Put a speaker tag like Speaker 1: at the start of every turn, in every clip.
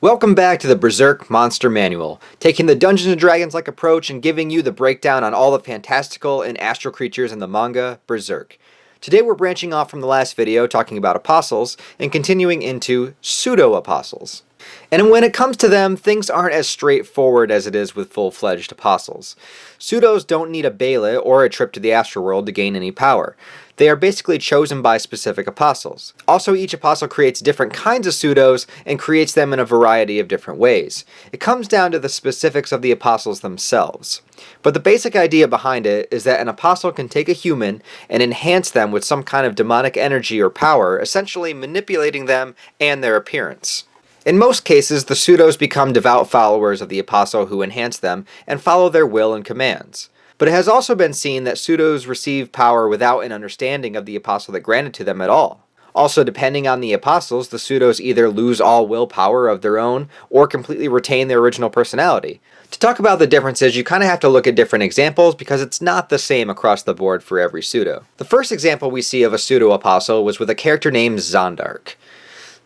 Speaker 1: Welcome back to the Berserk Monster Manual, taking the Dungeons & Dragons-like approach and giving you the breakdown on all the fantastical and astral creatures in the manga Berserk. Today we're branching off from the last video talking about apostles and continuing into Pseudo-Apostles. And when it comes to them, things aren't as straightforward as it is with full-fledged apostles. Pseudos don't need a Bela or a trip to the astral world to gain any power. They are basically chosen by specific apostles. Also, each apostle creates different kinds of pseudos and creates them in a variety of different ways. It comes down to the specifics of the apostles themselves. But the basic idea behind it is that an apostle can take a human and enhance them with some kind of demonic energy or power, essentially manipulating them and their appearance. In most cases, the pseudos become devout followers of the apostle who enhance them and follow their will and commands. But it has also been seen that pseudos receive power without an understanding of the apostle that granted to them at all. Also, depending on the apostles, the pseudos either lose all willpower of their own or completely retain their original personality. To talk about the differences, you kind of have to look at different examples because it's not the same across the board for every pseudo. The first example we see of a pseudo-apostle was with a character named Zondark.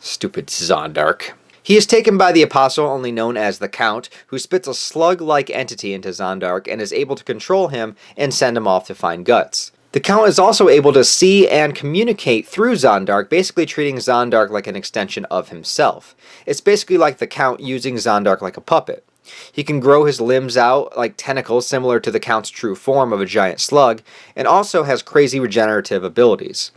Speaker 1: Stupid Zondark. He is taken by the apostle only known as the Count, who spits a slug-like entity into Zondark and is able to control him and send him off to find Guts. The Count is also able to see and communicate through Zondark, basically treating Zondark like an extension of himself. It's basically like the Count using Zondark like a puppet. He can grow his limbs out like tentacles similar to the Count's true form of a giant slug, and also has crazy regenerative abilities.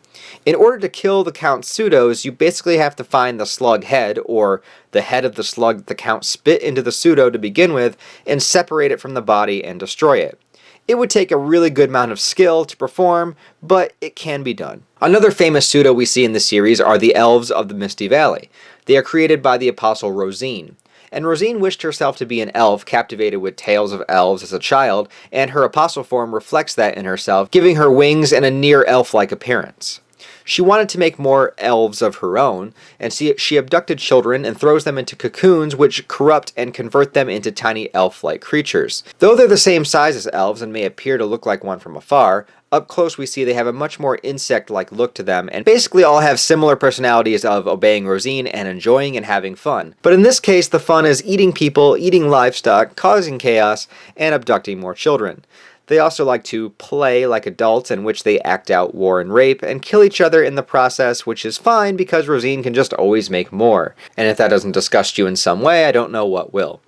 Speaker 1: In order to kill the Count's pseudos, you basically have to find the slug head, or the head of the slug that the Count spit into the pseudo to begin with, and separate it from the body and destroy it. It would take a really good amount of skill to perform, but it can be done. Another famous pseudo we see in the series are the elves of the Misty Valley. They are created by the apostle Rosine. And Rosine wished herself to be an elf, captivated with tales of elves as a child, and her apostle form reflects that in herself, giving her wings and a near elf-like appearance. She wanted to make more elves of her own, and she abducted children and throws them into cocoons which corrupt and convert them into tiny elf-like creatures. Though they're the same size as elves and may appear to look like one from afar, up close we see they have a much more insect-like look to them, and basically all have similar personalities of obeying Rosine and enjoying and having fun. But in this case, the fun is eating people, eating livestock, causing chaos, and abducting more children. They also like to play like adults, in which they act out war and rape, and kill each other in the process, which is fine because Rosine can just always make more. And if that doesn't disgust you in some way, I don't know what will.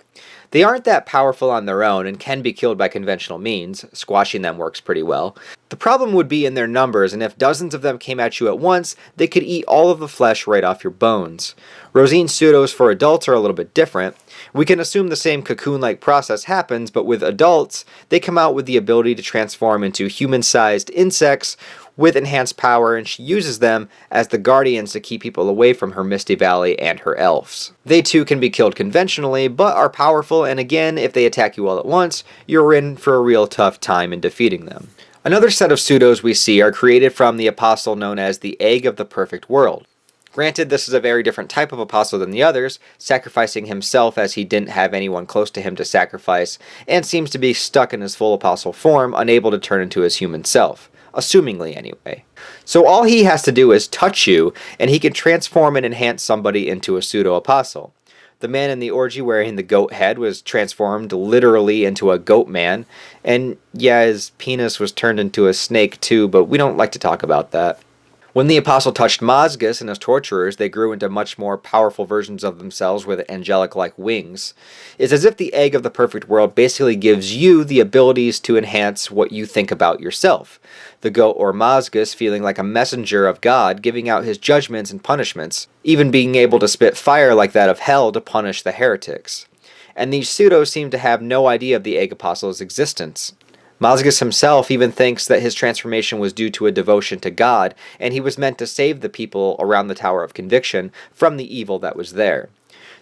Speaker 1: They aren't that powerful on their own and can be killed by conventional means. Squashing them works pretty well. The problem would be in their numbers, and if dozens of them came at you at once, they could eat all of the flesh right off your bones. Rosine's pseudos for adults are a little bit different. We can assume the same cocoon-like process happens, but with adults, they come out with the ability to transform into human-sized insects with enhanced power, and she uses them as the guardians to keep people away from her Misty Valley and her elves. They too can be killed conventionally, but are powerful, and again, if they attack you all at once, you're in for a real tough time in defeating them. Another set of pseudos we see are created from the apostle known as the Egg of the Perfect World. Granted, this is a very different type of apostle than the others, sacrificing himself as he didn't have anyone close to him to sacrifice, and seems to be stuck in his full apostle form, unable to turn into his human self. Assumingly, anyway. So all he has to do is touch you, and he can transform and enhance somebody into a pseudo-apostle. The man in the orgy wearing the goat head was transformed literally into a goat man, and yeah, his penis was turned into a snake too, but we don't like to talk about that. When the apostle touched Mazgus and his torturers, they grew into much more powerful versions of themselves with angelic-like wings. It's as if the Egg of the Perfect World basically gives you the abilities to enhance what you think about yourself. The goat or Mazgus feeling like a messenger of God, giving out his judgments and punishments, even being able to spit fire like that of hell to punish the heretics. And these pseudos seem to have no idea of the Egg Apostle's existence. Mazgus himself even thinks that his transformation was due to a devotion to God, and he was meant to save the people around the Tower of Conviction from the evil that was there.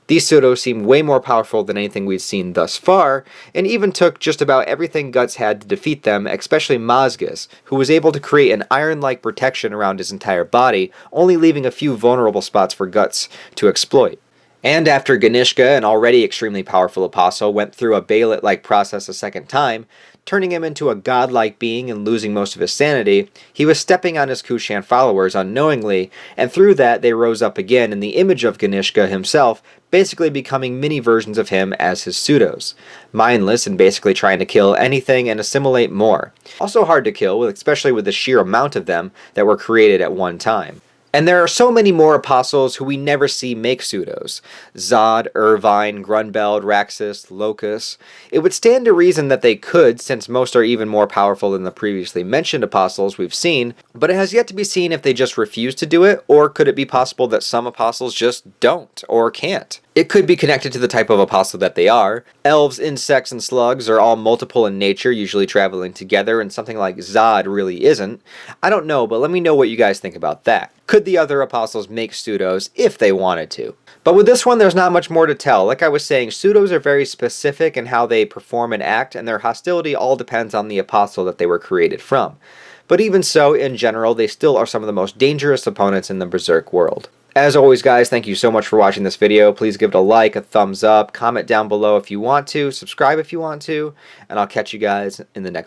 Speaker 1: These pseudos seem way more powerful than anything we've seen thus far, and even took just about everything Guts had to defeat them, especially Mazgus, who was able to create an iron-like protection around his entire body, only leaving a few vulnerable spots for Guts to exploit. And after Ganishka, an already extremely powerful apostle, went through a Baalit-like process a second time, turning him into a godlike being and losing most of his sanity, he was stepping on his Kushan followers unknowingly, and through that they rose up again in the image of Ganishka himself, basically becoming mini versions of him as his pseudos. Mindless and basically trying to kill anything and assimilate more. Also hard to kill, especially with the sheer amount of them that were created at one time. And there are so many more apostles who we never see make pseudos. Zod, Irvine, Grunbeld, Raxus, Locus. It would stand to reason that they could, since most are even more powerful than the previously mentioned apostles we've seen, but it has yet to be seen if they just refuse to do it, or could it be possible that some apostles just don't, or can't? It could be connected to the type of apostle that they are. Elves, insects, and slugs are all multiple in nature, usually traveling together, and something like Zod really isn't. I don't know, but let me know what you guys think about that. Could the other apostles make pseudos if they wanted to? But with this one, there's not much more to tell. Like I was saying, pseudos are very specific in how they perform and act, and their hostility all depends on the apostle that they were created from. But even so, in general, they still are some of the most dangerous opponents in the Berserk world. As always, guys, thank you so much for watching this video. Please give it a like, a thumbs up, comment down below if you want to, subscribe if you want to, and I'll catch you guys in the next video.